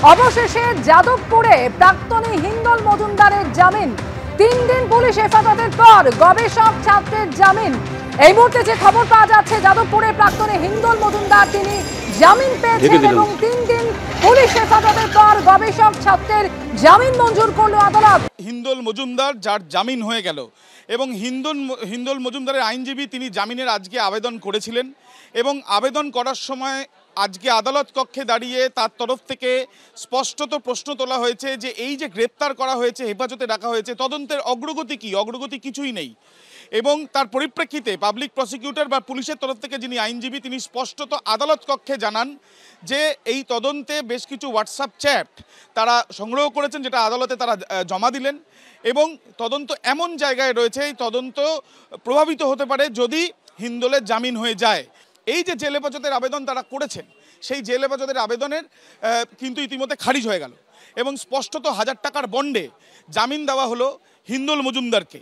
অবশেষে যাদবপুরে প্রাক্তনী হিন্দল মজুমদারের জামিন। 3 দিন পুলিশ হেফাজতের পর গবেষক ছাত্রের জামিন। এই মুহূর্তে যে খবর পাওয়া যাচ্ছে, যাদবপুরে প্রাক্তনী হিন্দল মজুমদার তিনি জামিন পেয়েছেন এবং 3 দিন পুলিশ হেফাজতের পর গবেষক ছাত্রের জামিন মঞ্জুর করল আদালত। হিন্দল মজুমদার যার জামিন হয়ে গেল এবং হিন্দল মজুমদারের আইনজীবী তিনি জামিনের আজকে আবেদন করেছিলেন এবং আবেদন করার সময় আজকে আদালত কক্ষে দাঁড়িয়ে তার তরফ থেকে স্পষ্টত প্রশ্ন তোলা হয়েছে যে এই যে গ্রেপ্তার করা হয়েছে, হেফাজতে রাখা হয়েছে, তদন্তের অগ্রগতি কি? অগ্রগতি কিছুই নেই। এবং তার পরিপ্রেক্ষিতে পাবলিক প্রসিকিউটর বা পুলিশের তরফ থেকে যিনি আইনজীবী তিনি স্পষ্টত আদালত কক্ষে জানান যে এই তদন্তে বেশ কিছু হোয়াটসঅ্যাপ চ্যাট তারা সংগ্রহ করেছেন, যেটা আদালতে তারা জমা দিলেন এবং তদন্ত এমন জায়গায় রয়েছে, এই তদন্ত প্রভাবিত হতে পারে যদি হিন্দলের জামিন হয়ে যায়। এই যে জেল হেফাজতের আবেদন তারা করেছেন, সেই জেল হেফাজতের আবেদনের কিন্তু ইতিমধ্যে খারিজ হয়ে গেল এবং স্পষ্টত 1000 টাকার বন্ডে জামিন দেওয়া হলো হিন্দল মজুমদারকে।